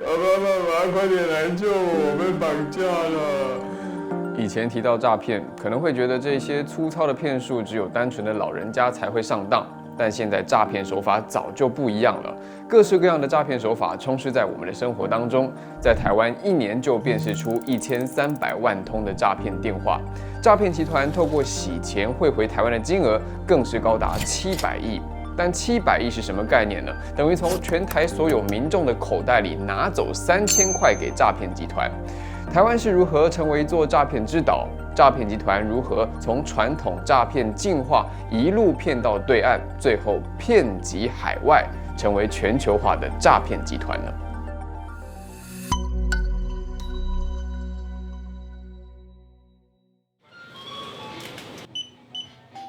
爸，快点来救我，我被绑架了！以前提到诈骗，可能会觉得这些粗糙的骗术只有单纯的老人家才会上当，但现在诈骗手法早就不一样了，各式各样的诈骗手法充斥在我们的生活当中。在台湾，一年就辨识出1300万通的诈骗电话，诈骗集团透过洗钱汇回台湾的金额更是高达700亿。但700亿是什么概念呢？等于从全台所有民众的口袋里拿走3000块给诈骗集团。台湾是如何成为一座诈骗之岛？诈骗集团如何从传统诈骗进化，一路骗到对岸，最后遍及海外，成为全球化的诈骗集团呢？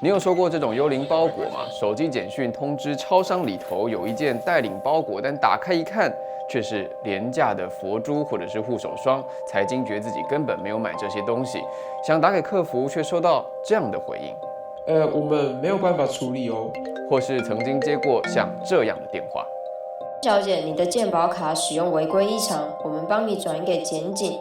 你有收过这种幽灵包裹吗？手机简讯通知超商里头有一件带领包裹，但打开一看，却是廉价的佛珠或者是护手霜，才惊觉自己根本没有买这些东西。想打给客服，却收到这样的回应：我们没有办法处理哦。或是曾经接过像这样的电话：小姐，你的健保卡使用违规异常，我们帮你转给检警。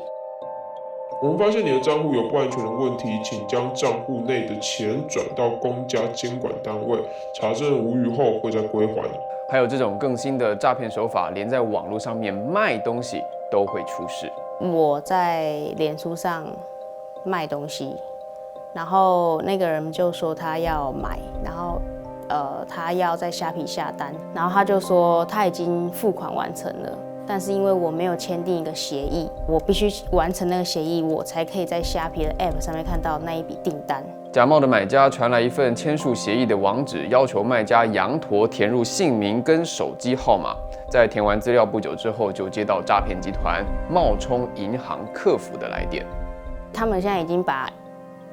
我们发现你的账户有不安全的问题，请将账户内的钱转到公家监管单位，查证无虞后会再归还。还有这种更新的诈骗手法，连在网络上面卖东西都会出事。我在脸书上卖东西，然后那个人就说他要买，然后他要在虾皮下单，然后他就说他已经付款完成了。但是因为我没有签订一个协议，我必须完成那个协议，我才可以在虾皮的 App 上面看到那一笔订单。假冒的买家传来一份签署协议的网址，要求卖家羊驼填入姓名跟手机号码。在填完资料不久之后，就接到诈骗集团冒充银行客服的来电。他们现在已经把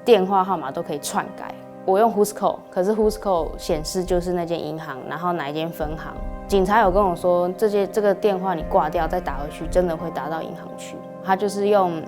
电话号码都可以篡改。我用 Whoscall， 可是 Whoscall 显示就是那间银行，然后哪一间分行。警察有跟我说，这个电话你挂掉再打回去，真的会打到银行去。他就是用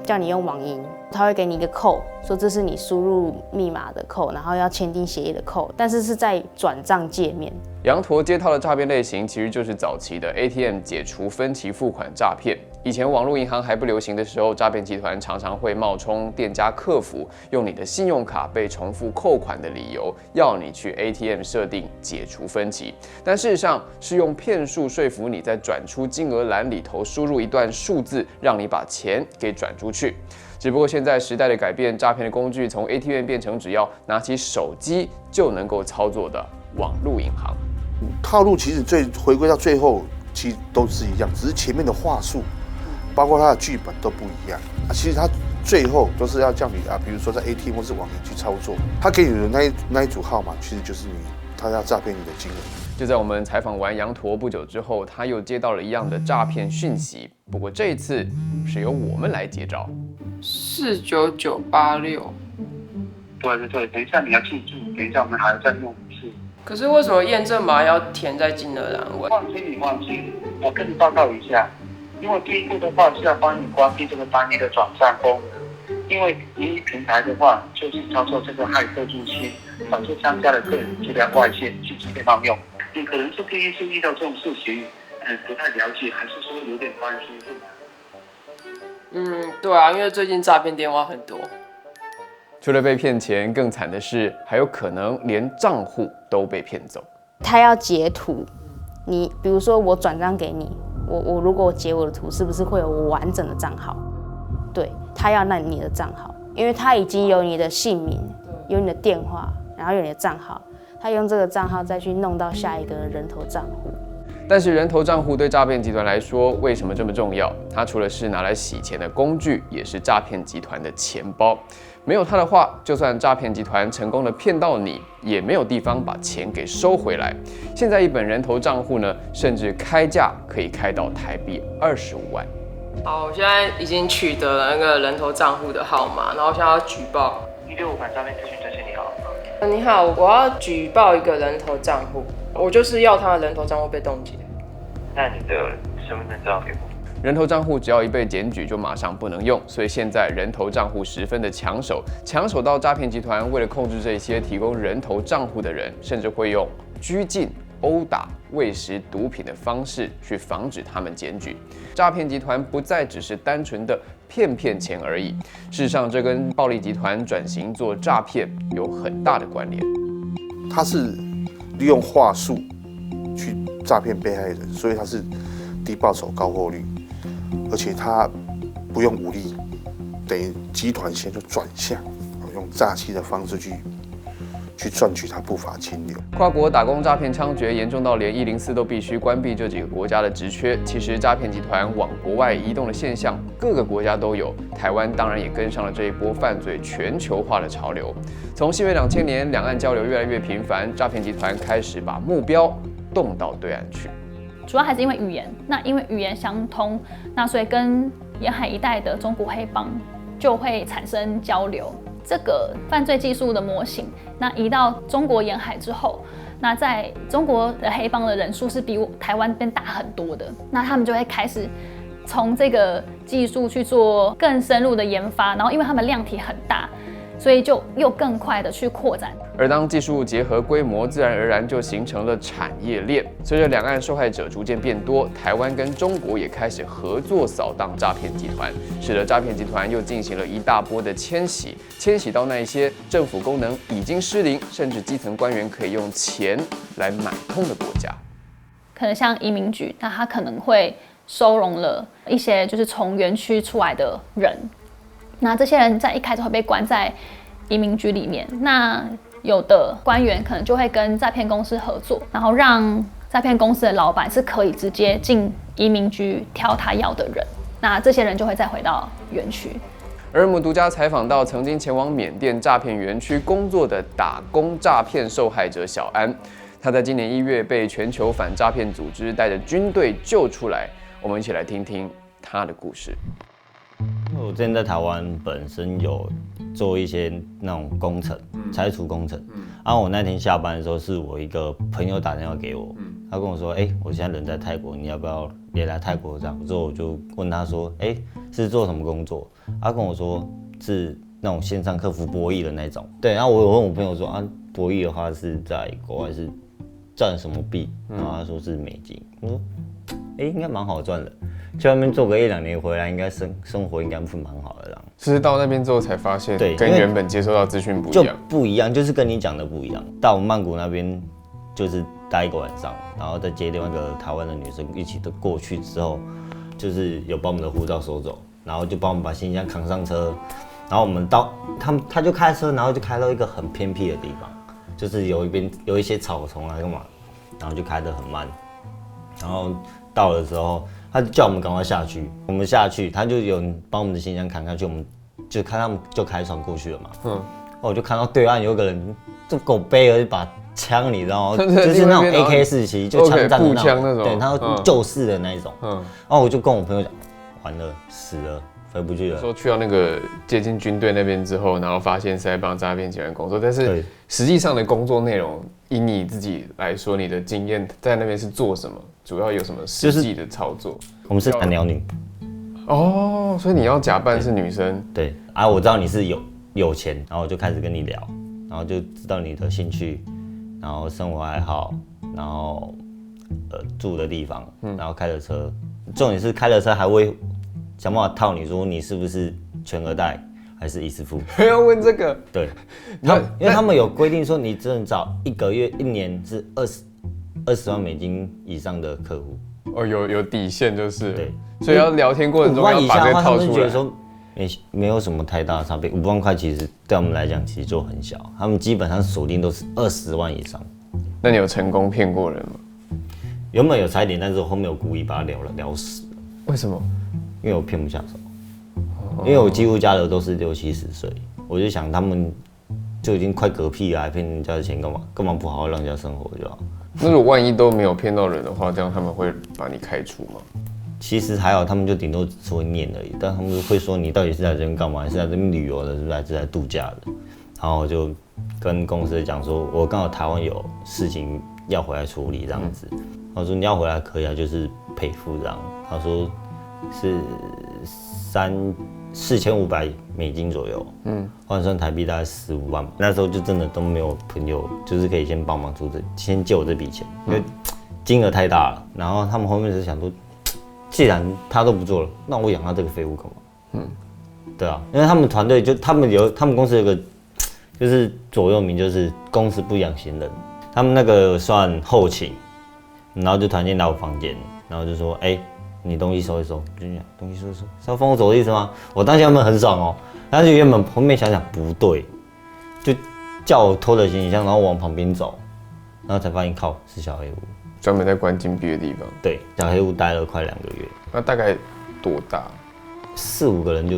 叫你用网银，他会给你一个code，说这是你输入密码的code，然后要签订协议的code，但是是在转账界面。羊驼接套的诈骗类型其实就是早期的 ATM 解除分期付款诈骗。以前网络银行还不流行的时候，诈骗集团常常会冒充店家客服，用你的信用卡被重复扣款的理由，要你去 ATM 设定解除分期。但事实上是用骗术说服你在转出金额栏里头输入一段数字，让你把钱给转出去。只不过现在时代的改变，诈骗的工具从 ATM 变成只要拿起手机就能够操作的网络银行。套路其实回归到最后，其实都是一样，只是前面的话术，包括它的剧本都不一样。其实它最后都是要叫你比如说在 ATM 或是网银去操作，他给你的那一组号码，其实就是他要诈骗你的金额。就在我们采访完羊驼不久之后，他又接到了一样的诈骗讯息，不过这一次是由我们来接招。49986。对，等一下你要记住，等一下我们还要再用一次。可是为什么验证码要填在金额栏位？忘记，我跟你报告一下，因为第一步的话是要帮你关闭这个单一的转账功能，因为盈利平台的话就是操作这个骇客入侵，导致商家的个人资料外泄，进行被盗用。你可能是第一次遇到这种事情，不太了解，还是说有点担心？对啊，因为最近诈骗电话很多。除了被骗钱，更惨的是还有可能连账户都被骗走。他要截图，你比如说我转账给你，我如果截我的图，是不是会有我完整的账号？对，他要你的账号，因为他已经有你的姓名，有你的电话，然后有你的账号，他用这个账号再去弄到下一个人头账户。但是人头账户对诈骗集团来说为什么这么重要？它除了是拿来洗钱的工具，也是诈骗集团的钱包。没有它的话，就算诈骗集团成功的骗到你，也没有地方把钱给收回来。现在一本人头账户呢，甚至开价可以开到台币25万。好，我现在已经取得了那个人头账户的号码，然后现在要举报。165版诈骗咨询专线，你好。你好，我要举报一个人头账户，我就是要他的人头账户被冻结。那你的身份证资料给我。人头账户只要一被检举，就马上不能用，所以现在人头账户十分的抢手到诈骗集团为了控制这些提供人头账户的人，甚至会用拘禁、殴打、喂食毒品的方式去防止他们检举。诈骗集团不再只是单纯的骗钱而已，事实上，这跟暴力集团转型做诈骗有很大的关联。他是利用话术去诈骗被害人，所以他是低报酬高获利，而且他不用武力，等于集团先就转向，用诈欺的方式去赚取他不法清流。跨国打工诈骗猖獗，严重到连104都必须关闭这几个国家的职缺。其实诈骗集团往国外移动的现象，各个国家都有，台湾当然也跟上了这一波犯罪全球化的潮流。从西元2000年，两岸交流越来越频繁，诈骗集团开始把目标动到对岸去。主要还是因为语言，那因为语言相通，那所以跟沿海一带的中国黑帮就会产生交流。这个犯罪技术的模型，那移到中国沿海之后，那在中国的黑帮的人数是比台湾边大很多的，那他们就会开始从这个技术去做更深入的研发，然后因为他们量体很大，所以就又更快的去扩展。而当技术结合规模，自然而然就形成了产业链。随着两岸受害者逐渐变多，台湾跟中国也开始合作扫荡诈骗集团，使得诈骗集团又进行了一大波的迁徙到那一些政府功能已经失灵，甚至基层官员可以用钱来买通的国家。可能像移民局，那他可能会收容了一些就是从园区出来的人，那这些人在一开始会被关在移民局里面，那有的官员可能就会跟诈骗公司合作，然后让诈骗公司的老板是可以直接进移民局挑他要的人，那这些人就会再回到园区。而我们独家采访到曾经前往缅甸诈骗园区工作的打工诈骗受害者小安，他在今年1月被全球反诈骗组织带着军队救出来，我们一起来听听他的故事。我之前在台湾本身有做一些那种工程，拆除工程。然后我那天下班的时候，是我一个朋友打电话给我，他跟我说：“我现在人在泰国，你要不要也来泰国这样？”之后我就问他说：“是做什么工作？”他跟我说是那种线上客服博弈的那种。对，然后我有问我朋友说：“博弈的话是在国外是赚什么币？”然后他说是美金。我说：“应该蛮好赚的。”去外面做个1-2年回来，应该生活应该会蛮好的这样。是到那边之后才发现，对，跟原本接收到资讯不一样，就不一样，就是跟你讲的不一样。到曼谷那边就是待一个晚上，然后再接另外一个台湾的女生一起的过去之后，就是有把我们的护照收走，然后就帮我们把行李箱扛上车，然后我们到他就开车，然后就开到一个很偏僻的地方，就是有一些草丛啊干嘛，然后就开得很慢，然后到的时候。他就叫我们赶快下去，我们下去，他就有人帮我们的行李箱扛下去，我们就看他们就开船过去了嘛。我就看到对岸有个人，就狗背了一把枪，你知道吗？就是那种 AK-47，就枪战的那种，对，他救世的那一种。然后我就跟我朋友讲，完了，死了，回不去了。说去到那个接近军队那边之后，然后发现是在帮诈骗集团工作，但是实际上的工作内容，以你自己来说，你的经验在那边是做什么？主要有什么实际的操作？我们是男鸟女。哦，所以你要假扮是女生。对啊，我知道你是有钱，然后我就开始跟你聊，然后就知道你的兴趣，然后生活爱好，然后住的地方，然后开的车。重点是开的车还会想办法套你说你是不是全额贷还是一次付。不要问这个。对，因为他们有规定说你只能找1个月、1年是20万美金以上的客户。有底线就是。对，所以要聊天过程中要把这个套出来。5万以下的话，他们觉得说没有什么太大的差别，5万块其实对我们来讲其实就很小，他们基本上锁定都是20万以上。那你有成功骗过人吗？原本有踩点，但是我后面我故意把他聊死了。为什么？因为我骗不下手。因为我几乎加的都是60、70岁，我就想他们就已经快嗝屁了，还骗人家的钱干嘛？干嘛不好好让人家生活就好？那如果万一都没有骗到人的话，这样他们会把你开除吗？其实还好，他们就顶多只是会念而已，但他们会说你到底是来这边干嘛？是来这边旅游的，是不是还是来度假的？然后我就跟公司讲说，我刚好台湾有事情要回来处理这样子。他说你要回来可以啊，就是赔付这样。他说是4500美金左右，换算台币大概15万吧。那时候就真的都没有朋友，就是可以先帮忙出先借我这笔钱，因为金额太大了，然后他们后面是想说，既然他都不做了，那我养他这个废物干嘛？对啊，因为他们团队他们公司有个就是座右铭，就是公司不养闲人。他们那个算后勤，然后就突然间来我房间，然后就说：“你东西收一收。”就讲东西收一收，是要放我走的意思吗？我当时原本很爽哦，但是原本后面想想不对，就叫我拖着行李箱，然后往旁边走，然后才发现靠是小黑屋，专门在关禁闭的地方。对，小黑屋待了快2个月。那大概多大？4、5个人就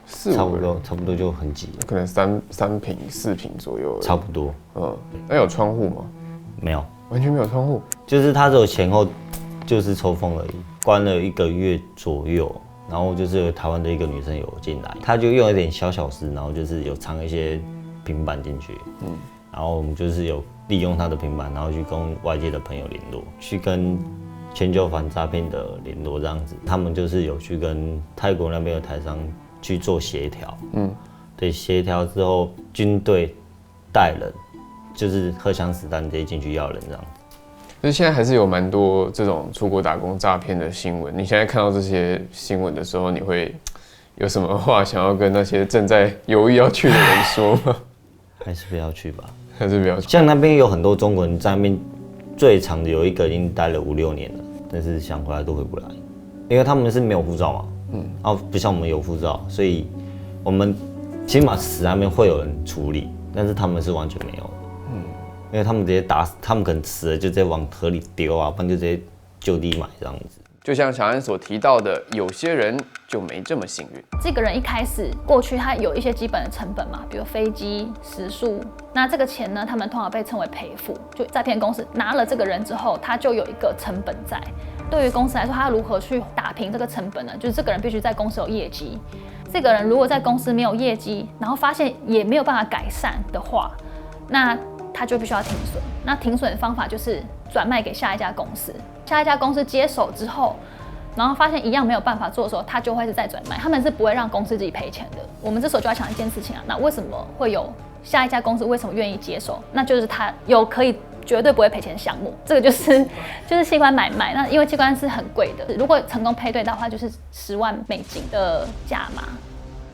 4、5个人差不多就很挤了，可能3坪4坪左右。差不多。那有窗户吗？没有，完全没有窗户。就是它只有前后就是抽风而已，关了1个月左右。然后就是有台湾的一个女生有进来，她就用一点小事，然后就是有藏一些平板进去，然后我们就是有利用她的平板，然后去跟外界的朋友联络，去跟全球反诈骗的联络这样子。他们就是有去跟泰国那边的台商去做协调，对，协调之后军队带人，就是荷枪实弹直接进去要人这样子。就是现在还是有蛮多这种出国打工诈骗的新闻。你现在看到这些新闻的时候，你会有什么话想要跟那些正在犹豫要去的人说吗？还是不要去吧，还是不要去。像那边有很多中国人在那边，最长的有一个已经待了5、6年了，但是想回来都回不来，因为他们是没有护照嘛，然后不像我们有护照，所以我们起码死那边会有人处理，但是他们是完全没有的。因为他们直接打死，他们可能死了就直接往河里丢啊，不然就直接就地买这样子。就像小安所提到的，有些人就没这么幸运。这个人一开始过去他有一些基本的成本嘛，比如飞机、食宿，那这个钱呢，他们通常被称为赔付。就诈骗公司拿了这个人之后，他就有一个成本在。对于公司来说，他如何去打平这个成本呢？就是这个人必须在公司有业绩。这个人如果在公司没有业绩，然后发现也没有办法改善的话，那他就必须要停损。那停损的方法就是转卖给下一家公司。下一家公司接手之后，然后发现一样没有办法做的时候，他就会是再转卖。他们是不会让公司自己赔钱的。我们这时候就要想一件事情啊，那为什么会有下一家公司为什么愿意接手？那就是他有可以绝对不会赔钱的项目。这个就是器官买卖。那因为器官是很贵的，如果成功配对的话，就是10万美金的价码。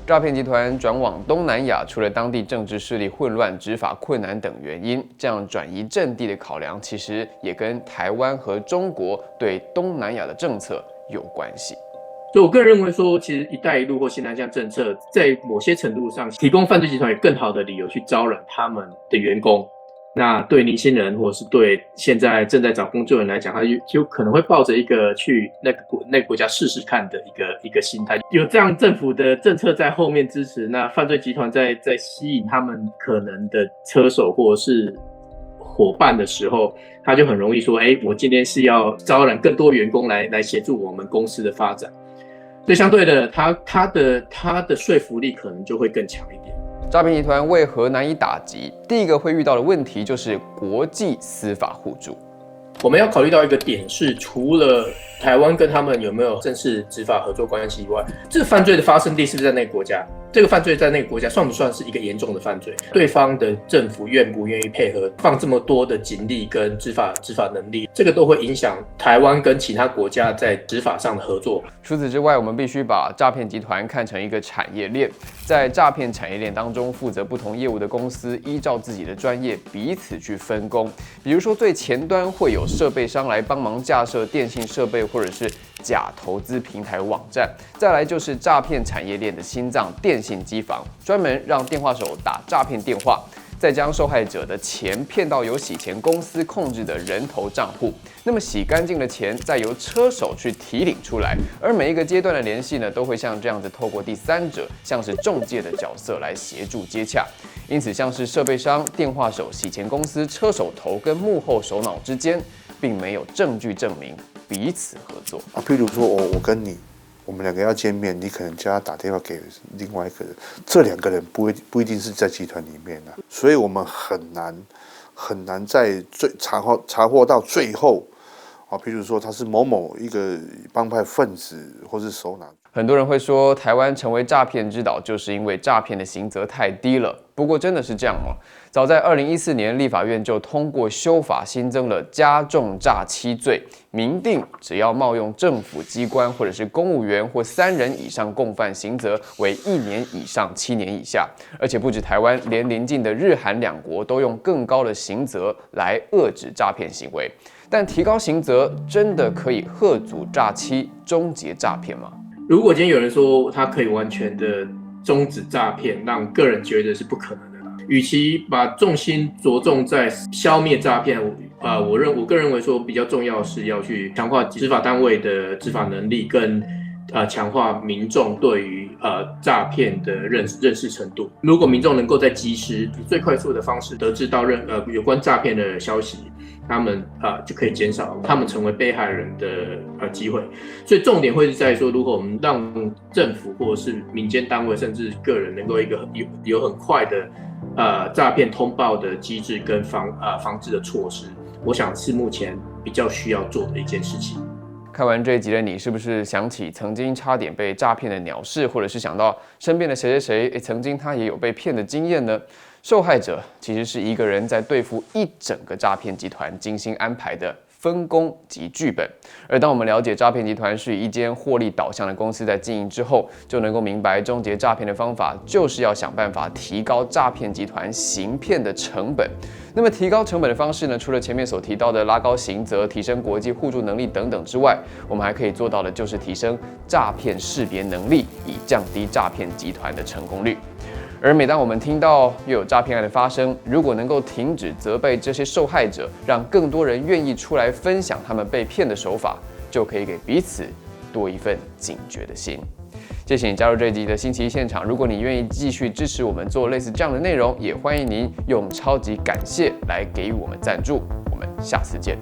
诈骗集团转往东南亚，除了当地政治势力混乱、执法困难等原因，这样转移阵地的考量，其实也跟台湾和中国对东南亚的政策有关系。所以我个人认为说，其实“一带一路”或新南向政策，在某些程度上提供犯罪集团有更好的理由去招揽他们的员工。那对年轻人或者是对现在正在找工作的人来讲，他就可能会抱着一个去那个国家试试看的一个心态。有这样政府的政策在后面支持，那犯罪集团在吸引他们可能的车手或者是伙伴的时候，他就很容易说：“我今天是要招揽更多员工来协助我们公司的发展。”所以相对的，他的说服力可能就会更强一点。诈骗集团为何难以打击？第一个会遇到的问题就是国际司法互助。我们要考虑到一个点是，除了台湾跟他们有没有正式执法合作关系以外，这个犯罪的发生地是不是在那个国家？这个犯罪在那个国家算不算是一个严重的犯罪？对方的政府愿不愿意配合放这么多的警力跟执法能力，这个都会影响台湾跟其他国家在执法上的合作。除此之外，我们必须把诈骗集团看成一个产业链，在诈骗产业链当中，负责不同业务的公司依照自己的专业彼此去分工。比如说最前端会有设备商来帮忙架设电信设备或者是假投资平台网站，再来就是诈骗产业链的心脏电信机房，专门让电话手打诈骗电话，再将受害者的钱骗到由洗钱公司控制的人头账户，那么洗干净的钱再由车手去提领出来，而每一个阶段的联系呢，都会像这样子透过第三者，像是中介的角色来协助接洽。因此，像是设备商、电话手、洗钱公司、车手头跟幕后首脑之间，并没有证据证明彼此合作啊。譬如说我跟你，我们2个要见面，你可能叫他打电话给另外一个人，这2个人不一定是在集团里面的，所以我们很难在查获到最后，好，譬如说他是某某一个帮派分子或是首脑。很多人会说，台湾成为诈骗之岛，就是因为诈骗的刑责太低了。不过，真的是这样吗？早在2014年，立法院就通过修法，新增了加重诈欺罪，明定只要冒用政府机关或者是公务员或3人以上共犯，刑责为1年以上7年以下。而且不止台湾，连邻近的日韩2国都用更高的刑责来遏制诈骗行为。但提高刑责，真的可以遏阻诈欺、终结诈骗吗？如果今天有人说他可以完全的终止诈骗，让个人觉得是不可能的啦。与其把重心着重在消灭诈骗，我个人认为说比较重要的是要去强化执法单位的执法能力，跟强化民众对于诈骗的认识程度。如果民众能够在及时、以最快速的方式得知到有关诈骗的消息，他们就可以减少他们成为被害人的机会。所以重点会是在说，如果我们让政府或者是民间单位甚至个人能够有很快的诈骗通报的机制跟防治的措施，我想是目前比较需要做的一件事情。看完这一集的你，是不是想起曾经差点被诈骗的鸟事，或者是想到身边的谁谁谁，曾经他也有被骗的经验呢？受害者其实是一个人在对付一整个诈骗集团精心安排的分工及剧本。而当我们了解诈骗集团是以一间获利导向的公司在经营之后，就能够明白终结诈骗的方法就是要想办法提高诈骗集团行骗的成本。那么提高成本的方式呢，除了前面所提到的拉高刑责、提升国际互助能力等等之外，我们还可以做到的就是提升诈骗识别能力，以降低诈骗集团的成功率。而每当我们听到又有诈骗案的发生，如果能够停止责备这些受害者，让更多人愿意出来分享他们被骗的手法，就可以给彼此多一份警觉的心。谢谢你加入这一集的星期一现场。如果你愿意继续支持我们做类似这样的内容，也欢迎您用超级感谢来给予我们赞助。我们下次见。